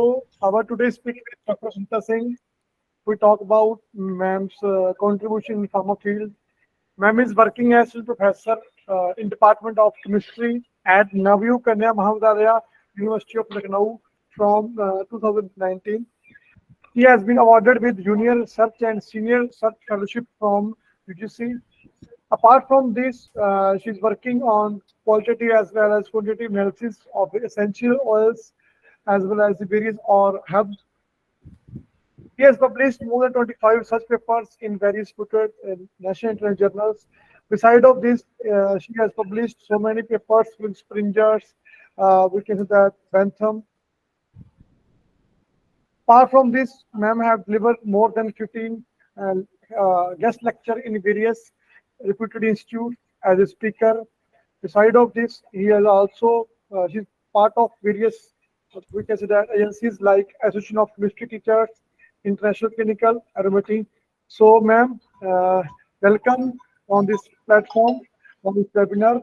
So our today's speaker is Dr. Sunita Singh. We talk about ma'am's contribution in pharma field. Ma'am is working as a professor in Department of Chemistry at Navyug, Kanya, Mahavidyalaya, University of Lucknow from 2019. He has been awarded with Junior Research and Senior Research Fellowship from UGC. Apart from this, she's working on qualitative as well as quantitative analysis of essential oils as well as the various or herbs. He has published more than 25 such papers in various reputed national and international journals. Beside of this, she has published so many papers with Springers, we can say that Bentham. Apart from this, ma'am have delivered more than 15 uh, guest lecture in various reputed institutes as a speaker. Beside of this, he has also she's part of various we can say that agencies like Association of Chemistry Teachers, International Clinical Aromatic. So, ma'am, welcome on this platform on this webinar.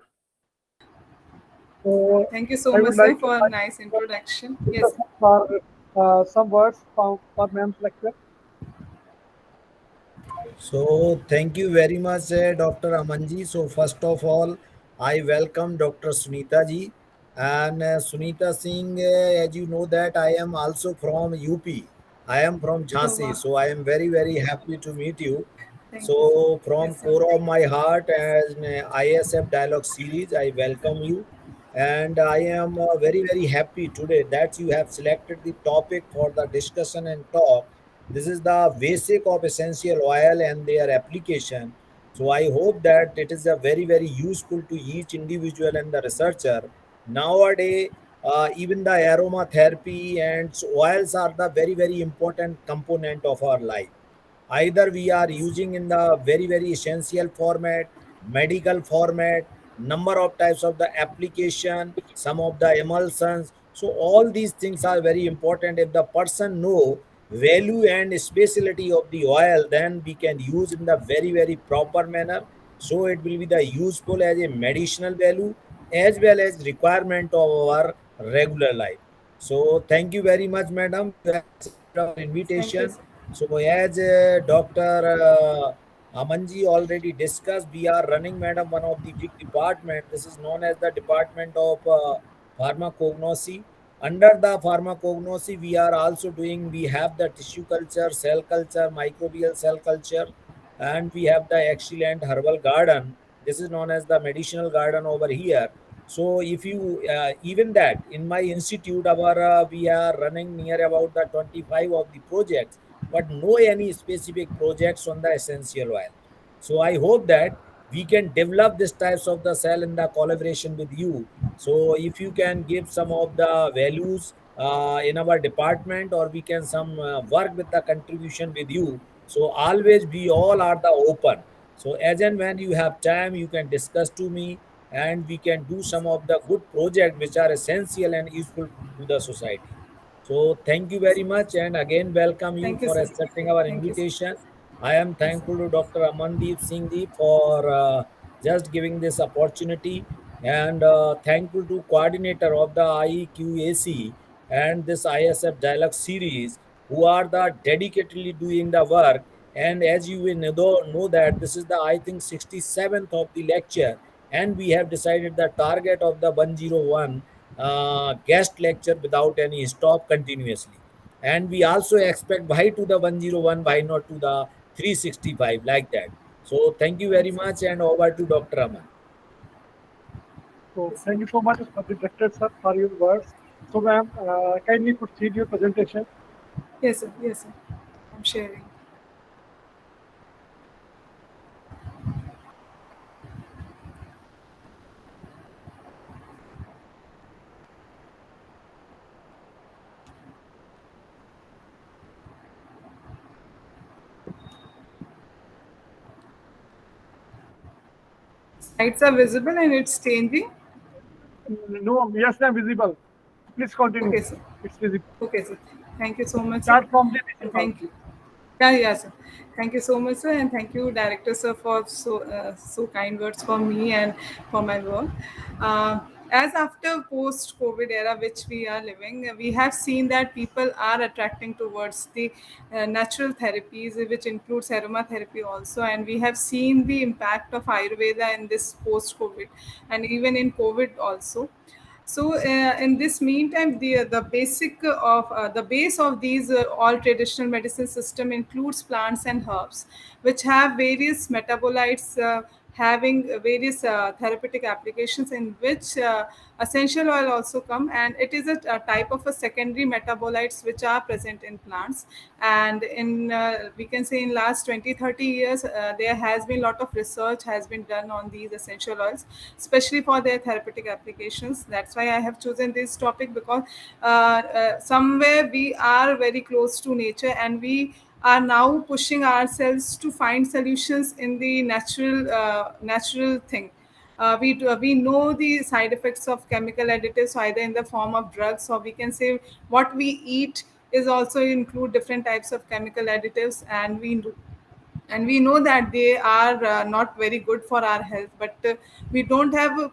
Thank you so I much, would sir, like to for a invite nice introduction. Mr. Yes, sir. for some words for ma'am's lecture. So thank you very much, Dr. Amanji. So first of all, I welcome Dr. Sunita ji and Sunita Singh. As you know that I am also from UP. I am from Oh, Jhansi, wow. so I am very happy to meet you. Thank you, sir. So from Yes, sir. core of my heart, as ISF Dialogue Series, I welcome you, and I am very happy today that you have selected the topic for the discussion and talk. This is the basic of essential oil and their application. So I hope that it is a very useful to each individual and the researcher. Nowadays, even the aromatherapy and oils are the very important component of our life. Either we are using in the very essential format, medical format, number of types of the application, some of the emulsions. So all these things are very important. If the person know value and specialty of the oil, then we can use in the very proper manner. So it will be the useful as a medicinal value as well as requirement of our regular life. So thank you very much, madam. You have accepted our Thank you, invitation. sir. So as Dr. Amanji already discussed, we are running, madam, one of the big department. This is known as the Department of Pharmacognosy. Under the pharmacognosy, we have the tissue culture, cell culture, microbial cell culture, and we have the excellent herbal garden. This is known as the medicinal garden over here. So if you even that in my institute, our we are running near about the 25 of the projects, but no any specific projects on the essential oil. So I hope that we can develop this types of the cell in the collaboration with you. So if you can give some of the values in our department, or we can some work with the contribution with you. So always we all are the open. So as and when you have time, you can discuss to me, and we can do some of the good projects which are essential and useful to the society. So thank you very much, and again welcome you Thank you, for sir. accepting our Thank you, sir. invitation. I am Yes, sir. thankful to Dr. Amandeep Singh ji for just giving this opportunity, and thankful to coordinator of the IQAC and this ISF dialogue series, who are the dedicatedly doing the work. And as you will know that this is the, I think, 67th of the lecture, and we have decided the target of the 101 guest lecture without any stop continuously. And we also expect why to the 101, why not to the 365, like that. So thank you very Yes, sir. much, and over to Dr. Aman. So, Yes, sir. thank you so much for the director sir for your words. So, ma'am, kindly proceed your presentation. Yes, sir. Yes, sir. I'm sharing. Slides are visible and it's changing. No, yes, ma'am, visible. Please continue. Okay, sir. It's visible. Okay, sir. Thank you so much, sir. Start from the And visible. thank you. Yeah, sir. Thank you so much, sir, and thank you, director, sir, for so kind words for me and for my work. Uh, as after post COVID era which we are living, we have seen that people are attracting towards the natural therapies, which includes aromatherapy also, and we have seen the impact of Ayurveda in this post COVID and even in COVID also. So in this meantime, the basic of the base of these all traditional medicine system includes plants and herbs, which have various metabolites. Having various therapeutic applications in which essential oil also come, and it is a type of a secondary metabolites which are present in plants. And in we can say in last 20-30 years there has been a lot of research has been done on these essential oils, especially for their therapeutic applications. That's why I have chosen this topic, because somewhere we are very close to nature, and we are now pushing ourselves to find solutions in the natural thing. We know the side effects of chemical additives either in the form of drugs, or we can say what we eat is also include different types of chemical additives, and we know that they are not very good for our health, but we don't have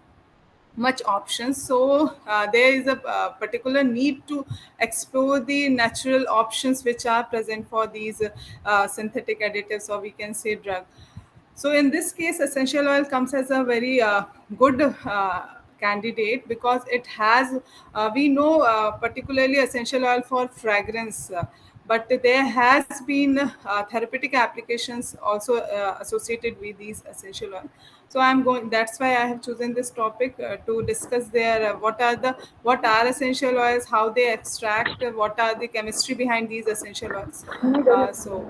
much options. So there is a particular need to explore the natural options which are present for these synthetic additives, or we can say drug. So in this case, essential oil comes as a very good candidate, because it has, we know particularly essential oil for fragrance, but there has been therapeutic applications also associated with these essential oil. So I'm going. That's why I have chosen this topic to discuss their what are essential oils, how they extract, what are the chemistry behind these essential oils. So.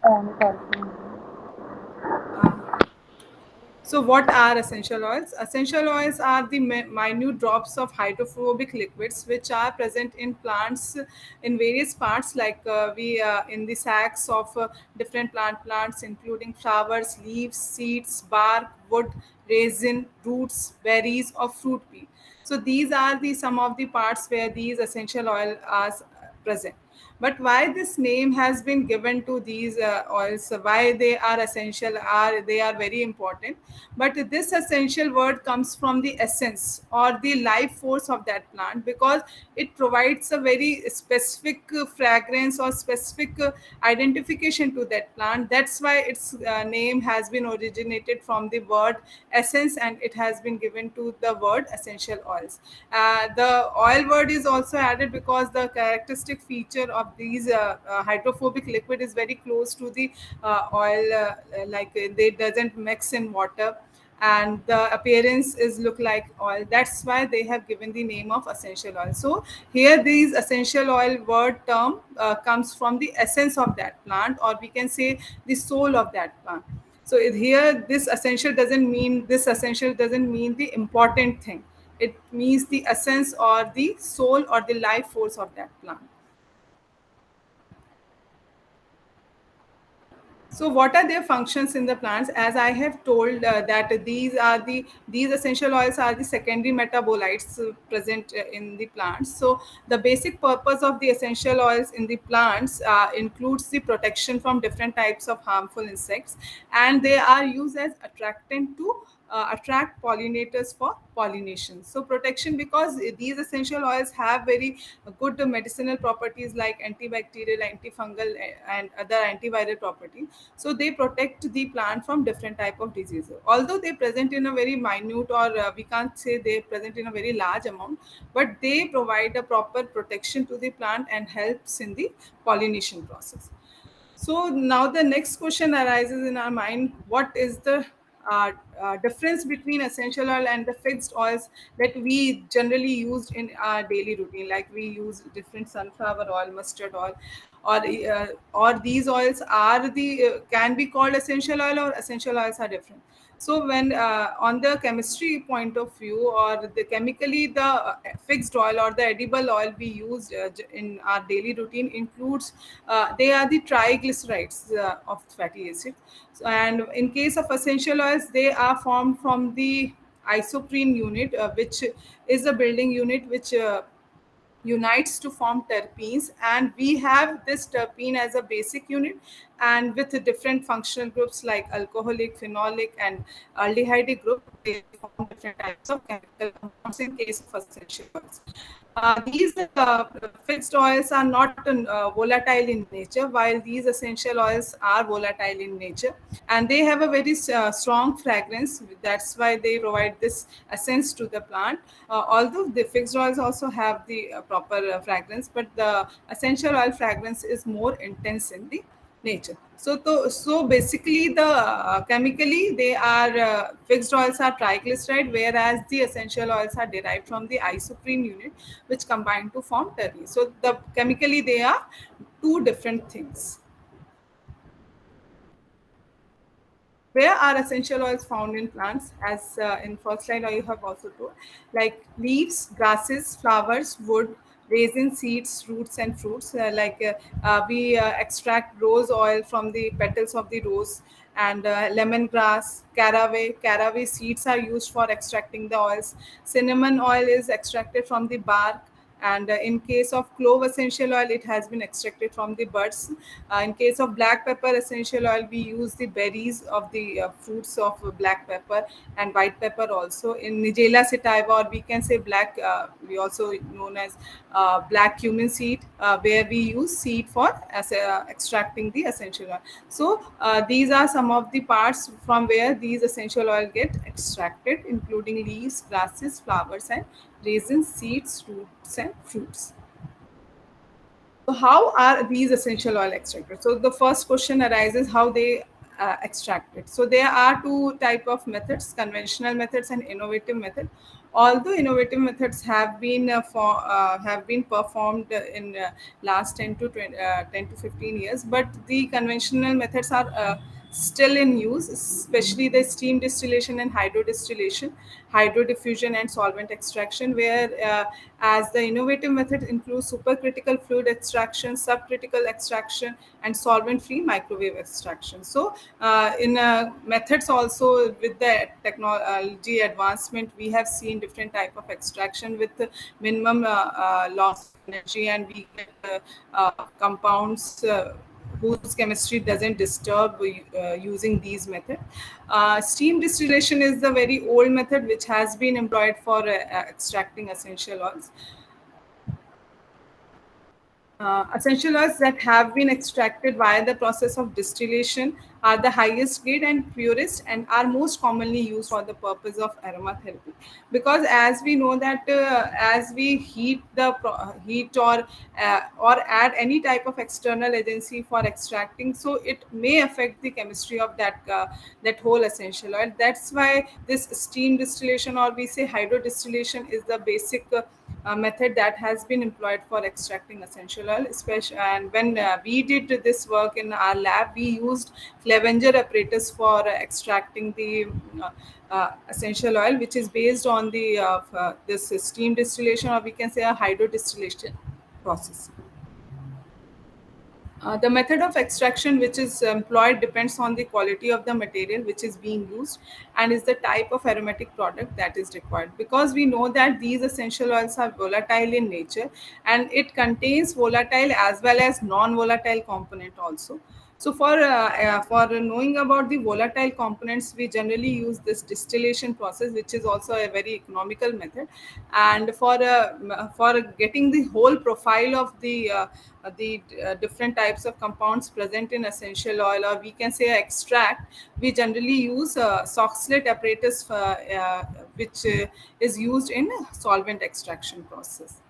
Uh, So, what are essential oils? Essential oils are the minute drops of hydrophobic liquids which are present in plants in various parts, like we in the sacs of different plants, including flowers, leaves, seeds, bark, wood, resin, roots, berries, or fruit pea. So, these are the some of the parts where these essential oil are present. But why this name has been given to these oils, why they are essential, are they are very important. But this essential word comes from the essence or the life force of that plant, because it provides a very specific fragrance or specific identification to that plant. That's why its name has been originated from the word essence, and it has been given to the word essential oils. The oil word is also added because the characteristic feature of these hydrophobic liquid is very close to the oil, like they doesn't mix in water, and the appearance is look like oil. That's why they have given the name of essential oil. So here these essential oil word term comes from the essence of that plant, or we can say the soul of that plant. So here this essential doesn't mean the important thing. It means the essence or the soul or the life force of that plant. So, what are their functions in the plants? As I have told that these essential oils are the secondary metabolites present in the plants. So, the basic purpose of the essential oils in the plants includes the protection from different types of harmful insects, and they are used as attractant to attract pollinators for pollination. So protection, because these essential oils have very good medicinal properties like antibacterial, antifungal, and other antiviral properties. So they protect the plant from different type of diseases. Although they present in a very minute, or we can't say they present in a very large amount, but they provide a proper protection to the plant and helps in the pollination process. So now the next question arises in our mind: what is the difference between essential oil and the fixed oils that we generally used in our daily routine? Like we use different sunflower oil, mustard oil, or these oils are the can be called essential oil, or essential oils are different. So when on the chemistry point of view, or the chemically, the fixed oil or the edible oil we use in our daily routine includes they are the triglycerides of fatty acid. So, and in case of essential oils, they are formed from the isoprene unit, which is a building unit which unites to form terpenes, and we have this terpene as a basic unit, and with the different functional groups like alcoholic, phenolic, and aldehyde group, they form different types of chemical compounds in case of essential oils. These fixed oils are not volatile in nature, while these essential oils are volatile in nature, and they have a very strong fragrance. That's why they provide this essence to the plant. Although the fixed oils also have the proper fragrance, but the essential oil fragrance is more intense in the nature. So basically, the chemically they are fixed oils are triglyceride, whereas the essential oils are derived from the isoprene unit, which combine to form terpene. So the chemically they are two different things. Where are essential oils found in plants? As in first slide you have also told, like leaves, grasses, flowers, wood, resin, seeds, roots, and fruits. We extract rose oil from the petals of the rose, and lemongrass, caraway seeds are used for extracting the oils. Cinnamon oil is extracted from the bark, and in case of clove essential oil, it has been extracted from the buds. In case of black pepper essential oil, we use the berries of the fruits of black pepper, and white pepper also. In Nigella sativa, or we can say black, we also known as black cumin seed, where we use seed for extracting the essential oil. So these are some of the parts from where these essential oil get extracted, including leaves, grasses, flowers, and raisins, seeds, roots, and fruits. So how are these essential oil extracted? So the first question arises, how they extract it. So there are two type of methods: conventional methods and innovative method. Although innovative methods have been performed in last 10 to 15 years, but the conventional methods are still in use, especially the steam distillation and hydrodistillation, hydrodiffusion, and solvent extraction, where as the innovative method includes supercritical fluid extraction, subcritical extraction, and solvent-free microwave extraction. So in methods also, with the technology advancement, we have seen different type of extraction with minimum loss of energy, and we get compounds whose chemistry doesn't disturb using these methods. Steam distillation is the very old method which has been employed for extracting essential oils. Essential oils that have been extracted via the process of distillation are the highest grade and purest, and are most commonly used for the purpose of aromatherapy. Because as we know that as we heat or add any type of external agency for extracting, so it may affect the chemistry of that whole essential oil. That's why this steam distillation, or we say hydrodistillation, is the basic method that has been employed for extracting essential oil. Especially, and when we did this work in our lab, we used Clevenger apparatus for extracting the essential oil, which is based on the this steam distillation, or we can say a hydrodistillation process. The method of extraction which is employed depends on the quality of the material which is being used, and is the type of aromatic product that is required. Because we know that these essential oils are volatile in nature, and it contains volatile as well as non-volatile component also. So for knowing about the volatile components, we generally use this distillation process, which is also a very economical method. And for getting the whole profile of the different types of compounds present in essential oil, or we can say extract, we generally use Soxhlet apparatus, which is used in solvent extraction process.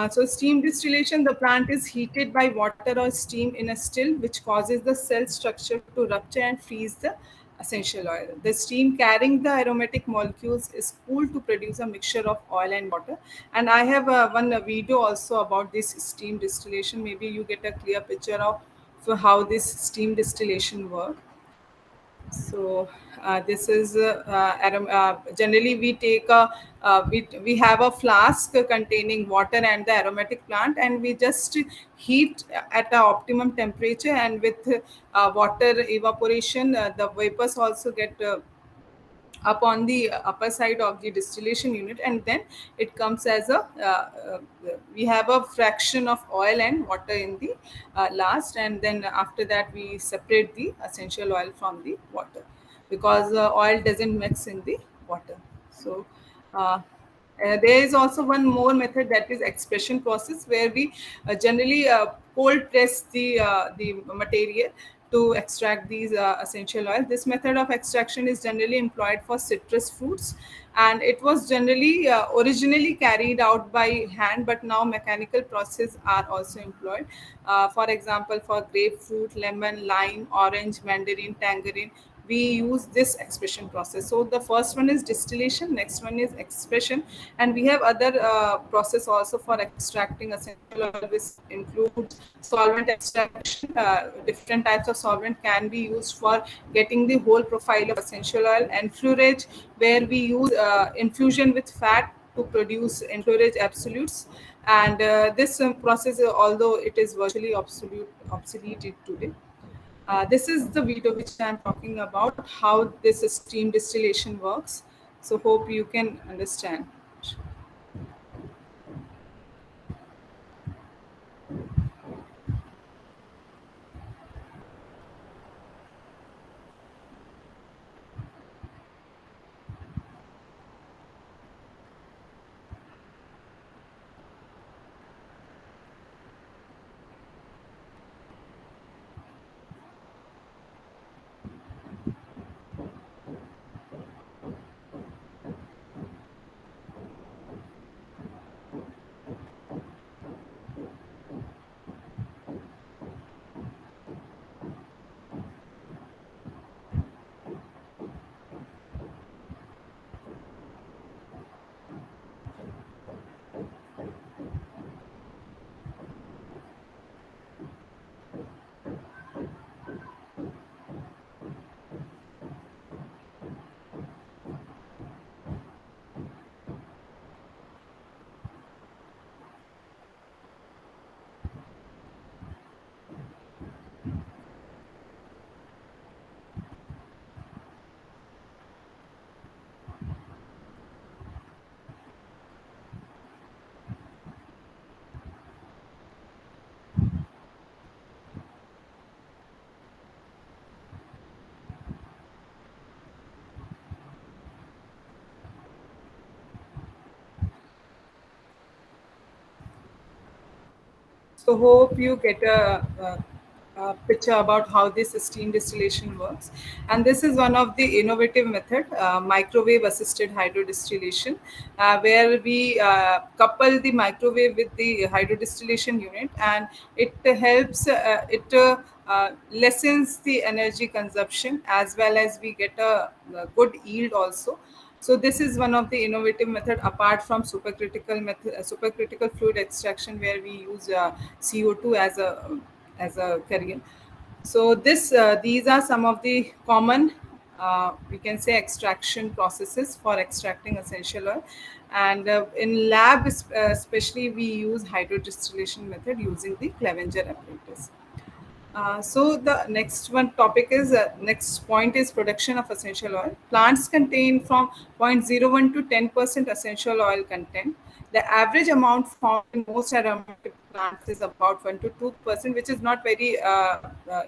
So steam distillation, the plant is heated by water or steam in a still, which causes the cell structure to rupture and freeze the essential oil. The steam carrying the aromatic molecules is cooled to produce a mixture of oil and water. And I have one video also about this steam distillation. Maybe you get a clear picture of how this steam distillation works. So this is generally we take we have a flask containing water and the aromatic plant, and we just heat at the optimum temperature, and with water evaporation, the vapors also get up on the upper side of the distillation unit, and then it comes as a we have a fraction of oil and water in the last, and then after that we separate the essential oil from the water, because oil doesn't mix in the water. So there is also one more method, that is expression process, where we generally cold press the material to extract these essential oils. This method of extraction is generally employed for citrus fruits, and it was generally originally carried out by hand, but now mechanical processes are also employed. For example, for grapefruit, lemon, lime, orange, mandarin, tangerine, we use this expression process. So the first one is distillation, next one is expression, and we have other process also for extracting essential oil, which includes solvent extraction. Different types of solvent can be used for getting the whole profile of essential oil, and fluorage, where we use infusion with fat to produce enfluorage absolutes. And this process, although it is virtually obsolete today. This is the video which I am talking about, how this steam distillation works. So hope you can understand. So hope you get a picture about how this steam distillation works. And this is one of the innovative method, microwave assisted hydrodistillation, where we couple the microwave with the hydrodistillation unit, and it helps, lessens the energy consumption, as well as we get a good yield also. So this is one of the innovative method, apart from supercritical fluid extraction, where we use CO2 as a carrier. So these are some of the common, we can say, extraction processes for extracting essential oil. And in lab, especially, we use hydrodistillation method using the Clevenger apparatus. So the next one topic is next point is production of essential oil. Plants contain from 0.01 to 10% essential oil content. The average amount found in most aromatic plants is about 1 to 2%, which is not very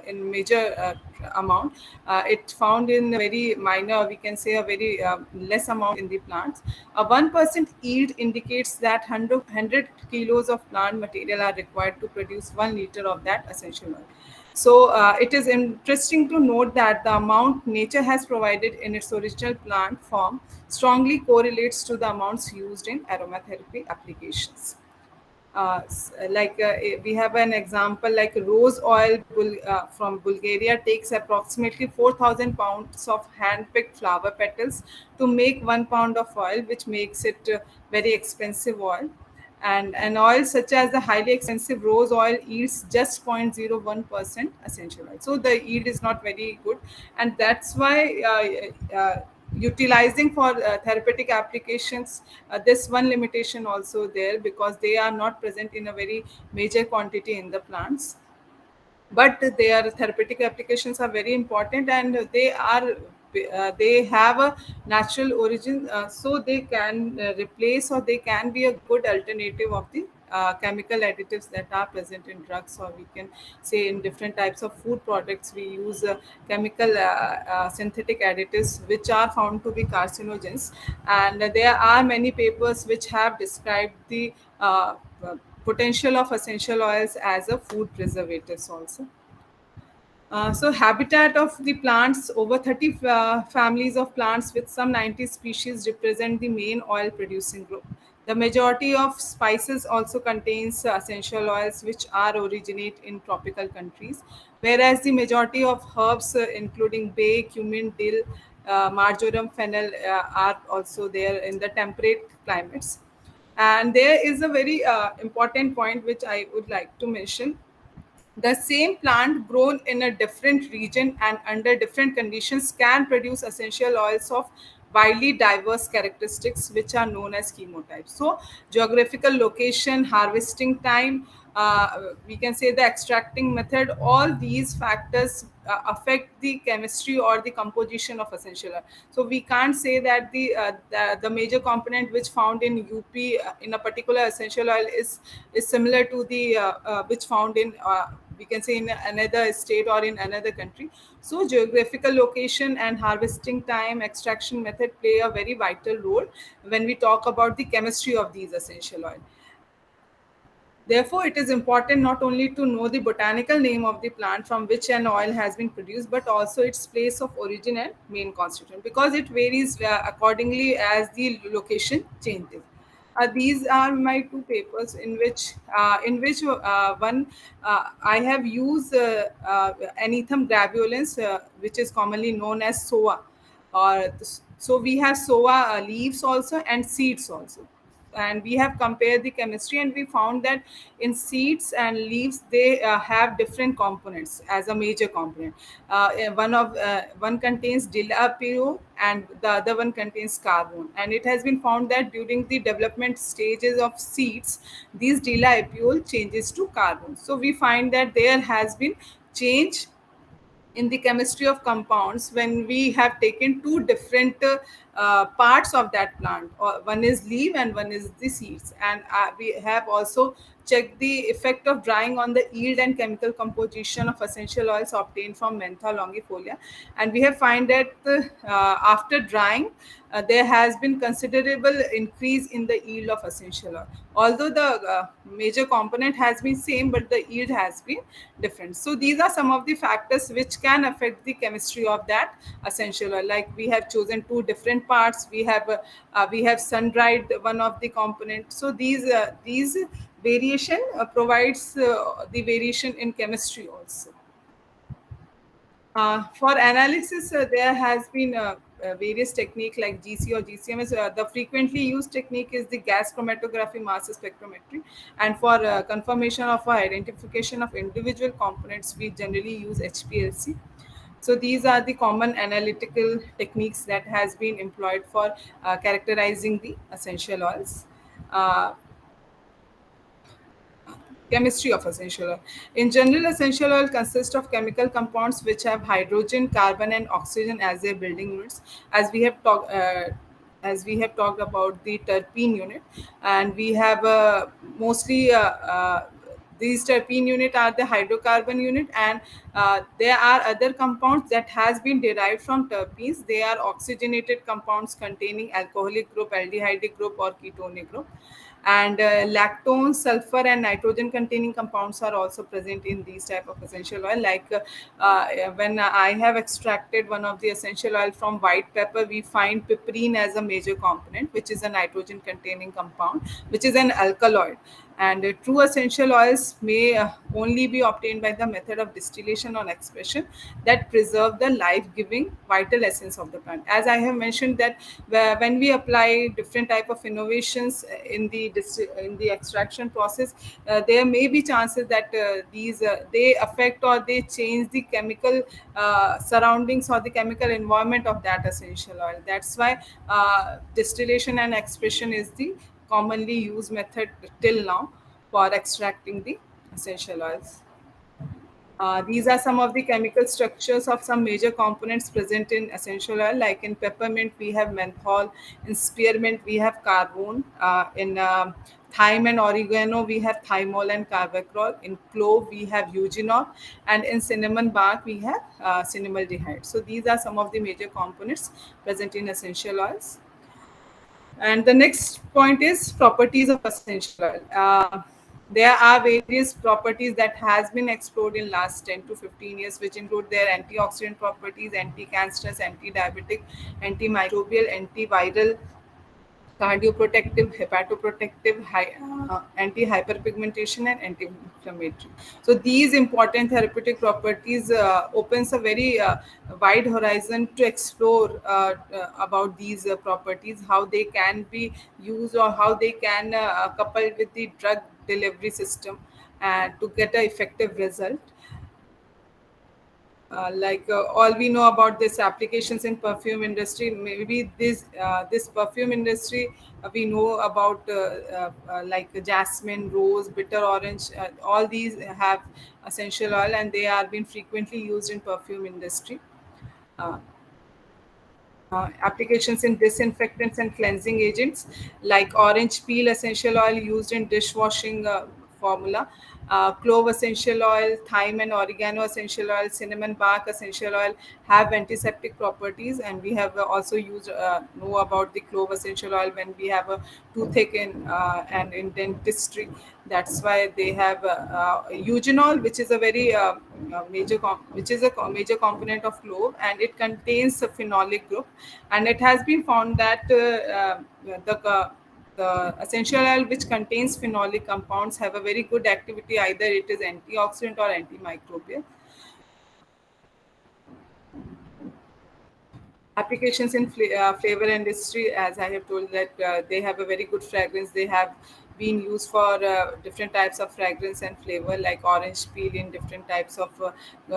in major amount. It's found in very minor, we can say a very less amount in the plants. A 1% yield indicates that 100 kilos of plant material are required to produce 1 liter of that essential oil. So it is interesting to note that the amount nature has provided in its original plant form strongly correlates to the amounts used in aromatherapy applications. We have an example, like rose oil from Bulgaria takes approximately 4,000 pounds of hand-picked flower petals to make 1 pound of oil, which makes it very expensive oil. And an oil such as the highly expensive rose oil yields just 0.01% essential oil. So the yield is not very good, and that's why utilizing for therapeutic applications, this one limitation also there, because they are not present in a very major quantity in the plants. But their therapeutic applications are very important, and they are they have a natural origin, so they can replace, or they can be a good alternative of the chemical additives that are present in drugs, or we can say in different types of food products we use chemical synthetic additives which are found to be carcinogens. And there are many papers which have described the potential of essential oils as a food preservatives also. So habitat of the plants, over 30 families of plants with some 90 species represent the main oil producing group. The majority of spices also contains essential oils which are originate in tropical countries, whereas the majority of herbs including bay, cumin, dill, marjoram, fennel are also there in the temperate climates. And there is a very important point which I would like to mention. The same plant grown in a different region and under different conditions can produce essential oils of widely diverse characteristics which are known as chemotypes. So geographical location, harvesting time, we can say the extracting method, all these factors affect the chemistry or the composition of essential oil. So we can't say that the major component which found in UP in a particular essential oil is similar to the which found in we can say in another state or in another country. So geographical location and harvesting time, extraction method play a very vital role when we talk about the chemistry of these essential oil. Therefore, it is important not only to know the botanical name of the plant from which an oil has been produced, but also its place of origin and main constituent, because it varies accordingly as the location changes. These are my two papers in which one I have used Anethum gravulans, which is commonly known as SOA. So we have SOA leaves also and seeds also, and we have compared the chemistry, and we found that in seeds and leaves they have different components as a major component. One contains dilapio and the other one contains carbon, and it has been found that during the development stages of seeds these dilapio changes to carbon. So we find that there has been change in the chemistry of compounds when we have taken two different parts of that plant, or one is leaf and one is the seeds. And we have also checked the effect of drying on the yield and chemical composition of essential oils obtained from mentha longifolia, and we have find that after drying there has been considerable increase in the yield of essential oil, although the major component has been same, but the yield has been different. So these are some of the factors which can affect the chemistry of that essential oil. Like we have chosen two different parts, we have sun dried one of the components. So these variation provides the variation in chemistry also. For analysis, there has been various technique like GC or GCMS. The frequently used technique is the gas chromatography mass spectrometry, and for confirmation of identification of individual components, we generally use HPLC. So these are the common analytical techniques that has been employed for characterizing the essential oils. Uh, Chemistry of essential oil. In general, essential oil consists of chemical compounds which have hydrogen, carbon, and oxygen as their building units. As we have talked, about the terpene unit, and we have mostly. These terpene unit are the hydrocarbon unit, and there are other compounds that has been derived from terpenes. They are oxygenated compounds containing alcoholic group, aldehyde group, or ketonic group. And lactone, sulfur, and nitrogen containing compounds are also present in these type of essential oil. Like when I have extracted one of the essential oil from white pepper, we find piperine as a major component, which is a nitrogen containing compound, which is an alkaloid. And true essential oils may only be obtained by the method of distillation or expression that preserve the life-giving vital essence of the plant. As I have mentioned that when we apply different type of innovations in the extraction process, there may be chances that these they affect or they change the chemical surroundings or the chemical environment of that essential oil. That's why distillation and expression is the commonly used method till now for extracting the essential oils. These are some of the chemical structures of some major components present in essential oil. Like in peppermint, we have menthol. In spearmint, we have carbone. In thyme and oregano, we have thymol and carvacrol. In clove, we have eugenol. And in cinnamon bark, we have cinnamaldehyde. So these are some of the major components present in essential oils. And the next point is properties of essential oil. There are various properties that has been explored in last 10 to 15 years, which include their antioxidant properties, anti-cancerous, anti-diabetic, antimicrobial, antiviral, cardioprotective, hepatoprotective, anti-hyperpigmentation, and anti-inflammatory. So these important therapeutic properties opens a very wide horizon to explore about these properties, how they can be used or how they can coupled with the drug delivery system and to get an effective result. All we know about this applications in perfume industry, maybe this perfume industry, we know about like jasmine, rose, bitter orange, all these have essential oil and they are being frequently used in perfume industry. uh, Applications in disinfectants and cleansing agents, like orange peel essential oil used in dishwashing formula, clove essential oil, thyme and oregano essential oil, cinnamon bark essential oil have antiseptic properties. And we have also used know about the clove essential oil when we have a toothache in and in dentistry. That's why they have eugenol, which is a very which is a major component of clove, and it contains a phenolic group. And it has been found that the essential oil which contains phenolic compounds have a very good activity, either it is antioxidant or antimicrobial. Applications in flavor industry, as I have told, that they have a very good fragrance. They have been used for different types of fragrance and flavor, like orange peel in different types of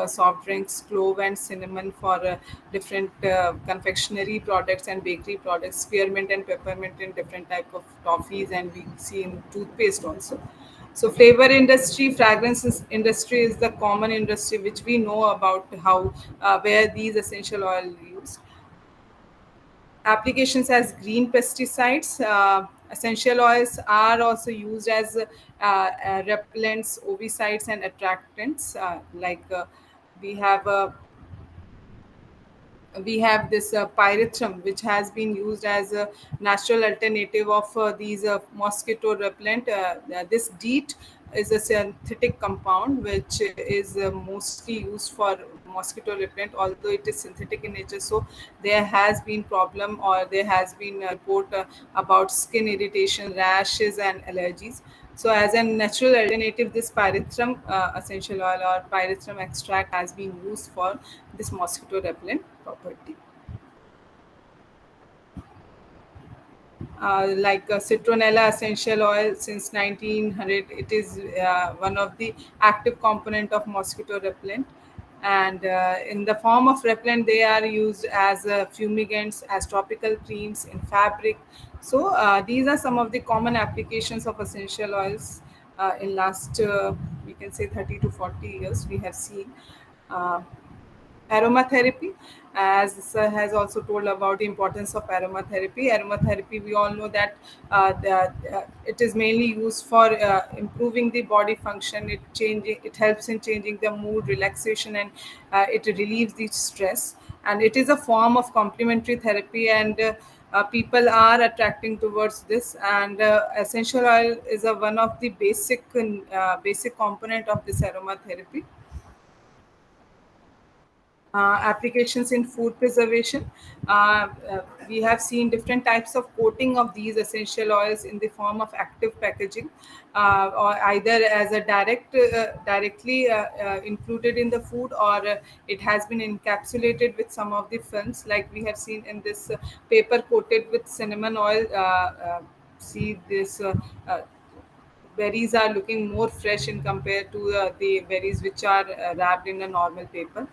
soft drinks, clove and cinnamon for different confectionery products and bakery products, spearmint and peppermint in different type of toffees, and we see in toothpaste also. So flavor industry, fragrances industry is the common industry which we know about, how where these essential oil used. Applications as green pesticides. Essential oils are also used as repellents, ovicides, and attractants. We have we have this pyrethrum, which has been used as a natural alternative of these mosquito repellent. This DEET is a synthetic compound which is mostly used for mosquito repellent, although it is synthetic in nature. So there has been problem, or there has been a report about skin irritation, rashes, and allergies. So as a natural alternative, this pyrethrum essential oil or pyrethrum extract has been used for this mosquito repellent property. Citronella essential oil, since 1900 it is one of the active component of mosquito repellent. And in the form of repellent, they are used as fumigants, as topical creams, in fabric. So these are some of the common applications of essential oils in last we can say 30 to 40 years we have seen. uh, Aromatherapy, as sir has also told about the importance of aromatherapy. We all know that it is mainly used for improving the body function. It helps in changing the mood, relaxation, and it relieves the stress. And it is a form of complementary therapy, and people are attracting towards this. And essential oil is a one of the basic component of this aromatherapy. Applications in food preservation. We have seen different types of coating of these essential oils in the form of active packaging, or either as a directly included in the food, or it has been encapsulated with some of the films, like we have seen in this paper coated with cinnamon oil. See this. Berries are looking more fresh in compared to the berries which are wrapped in a normal paper.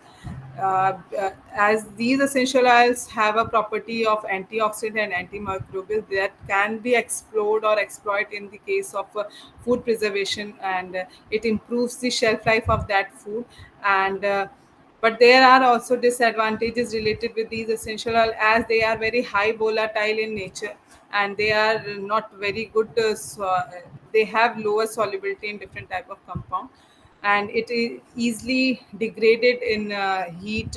as these essential oils have a property of antioxidant and antimicrobial that can be explored or exploited in the case of food preservation, and it improves the shelf life of that food. And but there are also disadvantages related with these essential oil, as they are very high volatile in nature, and they are not very good they have lower solubility in different type of compound, and it is easily degraded in heat,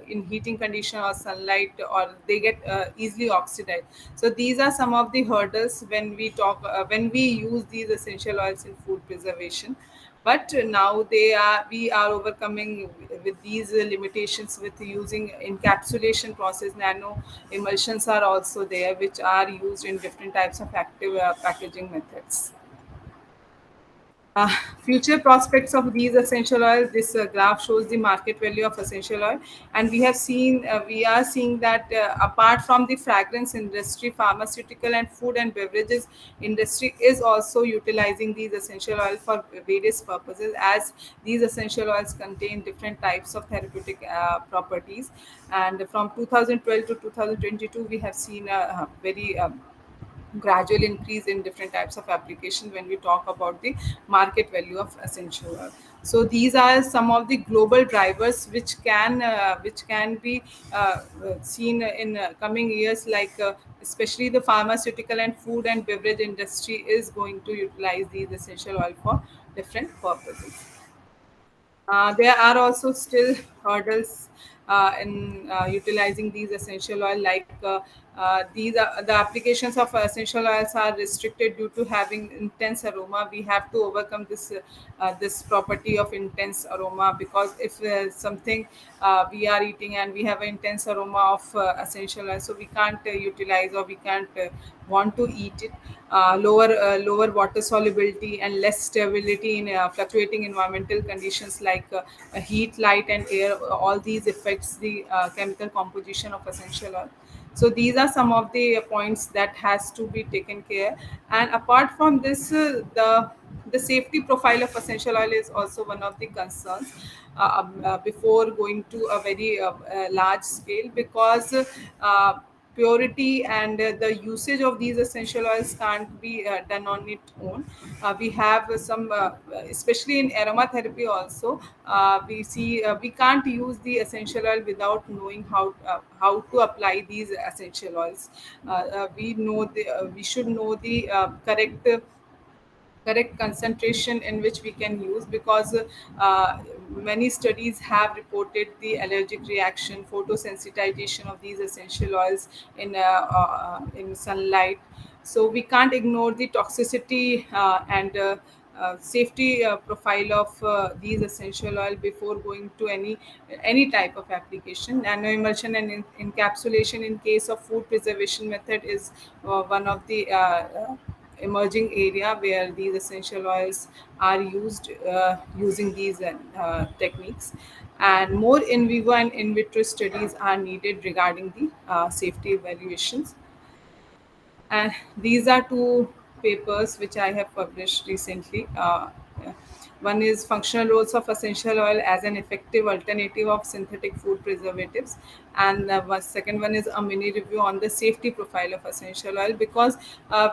in heating condition or sunlight, or they get easily oxidized. So these are some of the hurdles when we talk when we use these essential oils in food preservation. But now we are overcoming with these limitations with using encapsulation process. Nano emulsions are also there, which are used in different types of active packaging methods. Uh, Future prospects of these essential oils. This graph shows the market value of essential oil, and we are seeing that apart from the fragrance industry, pharmaceutical and food and beverages industry is also utilizing these essential oil for various purposes, as these essential oils contain different types of therapeutic properties. And from 2012 to 2022, we have seen a very gradual increase in different types of applications when we talk about the market value of essential oil. So these are some of the global drivers which can be seen in coming years, like especially the pharmaceutical and food and beverage industry is going to utilize these essential oil for different purposes. There are also still hurdles in utilizing these essential oil, like these are the applications of essential oils are restricted due to having intense aroma. We have to overcome this property of intense aroma, because if something we are eating and we have an intense aroma of essential oil, so we can't utilize, or we can't want to eat it. Lower water solubility and less stability in fluctuating environmental conditions, like heat, light, and air. All these affects the chemical composition of essential oil. So these are some of the points that has to be taken care. And apart from this, the safety profile of essential oil is also one of the concerns before going to a very large scale, because purity and the usage of these essential oils can't be done on its own. We have some especially in aromatherapy also, we can't use the essential oil without knowing how to apply these essential oils. We should know the correct concentration in which we can use, because many studies have reported the allergic reaction, photosensitization of these essential oils in sunlight. So we can't ignore the toxicity and safety profile of these essential oil before going to any type of application. Nano emulsion and encapsulation in case of food preservation method is one of the emerging area where these essential oils are used using these techniques. And more in vivo and in vitro studies are needed regarding the safety evaluations. And these are two papers which I have published recently. One is functional roles of essential oil as an effective alternative of synthetic food preservatives, and the second one is a mini review on the safety profile of essential oil, because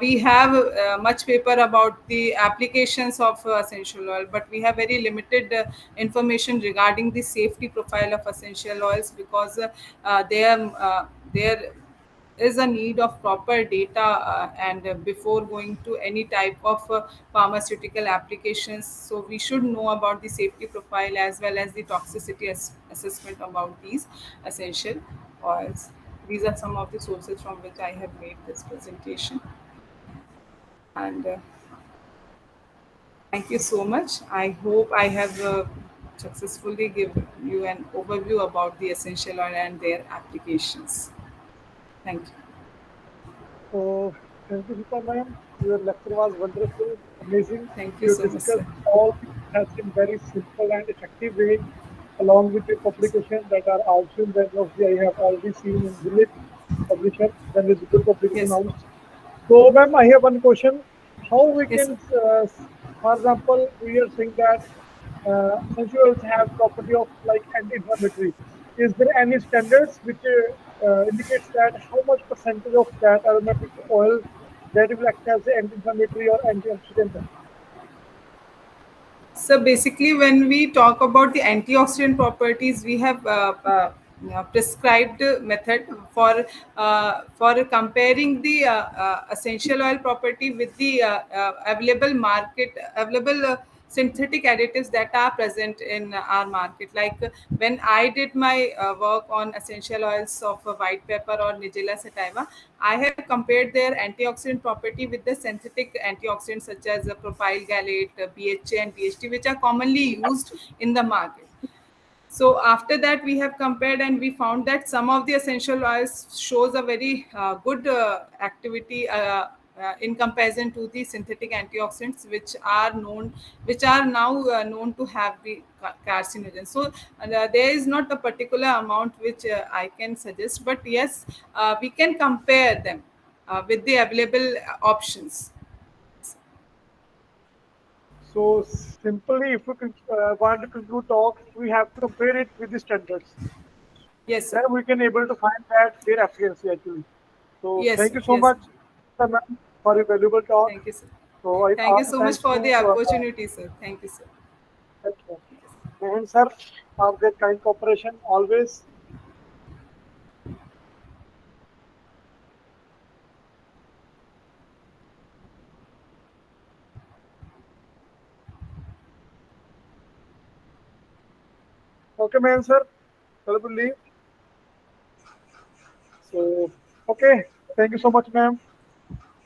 we have much paper about the applications of essential oil, but we have very limited information regarding the safety profile of essential oils, because there is a need of proper data, and before going to any type of pharmaceutical applications. So we should know about the safety profile as well as the toxicity assessment about these essential oils. These are some of the sources from which I have made this presentation. And thank you so much. I hope I have successfully given you an overview about the essential oil and their applications. Thank you. So thank you, Sita ma'am. Your lecture was wonderful, amazing. Thank you You so much, discussed sir. all the has in very simple and effective way, along with the publications that are also in the industry. I have already seen in Village publisher, then is good publication Yes. house. So ma'am, I have one question. How we Yes, sir. can, for example, we are saying that essential oils have property of like anti-inflammatory. is there any standards which indicates that how much percentage of that aromatic oil that will act as an anti-inflammatory or antioxidant? So basically, when we talk about the antioxidant properties, we have prescribed method for comparing the essential oil property with the available synthetic additives that are present in our market. Like when I did my work on essential oils of white pepper or Nigella sativa, I have compared their antioxidant property with the synthetic antioxidants such as propyl gallate, BHA, and BHT, which are commonly used in the market. So after that, we have compared and we found that some of the essential oils shows a very good activity in comparison to the synthetic antioxidants, which are now known to have the carcinogen. So there is not a particular amount which I can suggest, but yes, we can compare them with the available options. So simply, if we want to conclude talks, we have to compare it with the standards. Yes, sir. Then we can able to find that their efficacy actually. So Yes, thank sir. you so Yes, sir. much, sir, ma'am, for your valuable talk. Thank you, sir. So I Thank you also so much thanks for to the opportunity, sir. Thank you, sir. thank you. And sir, for their kind cooperation always. Okay, ma'am, sir. Shall we leave? So okay, thank you so much, ma'am.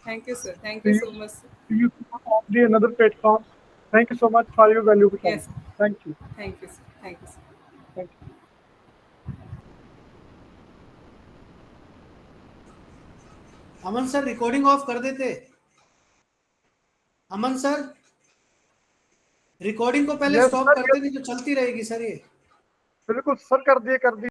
Thank you, sir. Thank See you you, so much. see you on the another platform. Thank you so much for your valuable time. Yes. Thank you. Thank you, sir. Thank you, sir. Thank you. Aman sir recording of कर देते। अमन sir recording को पहले Yes, stop sir. करते Yes. नहीं तो चलती रहेगी sir ये। बिल्कुल सर, कर दिए कर दिए।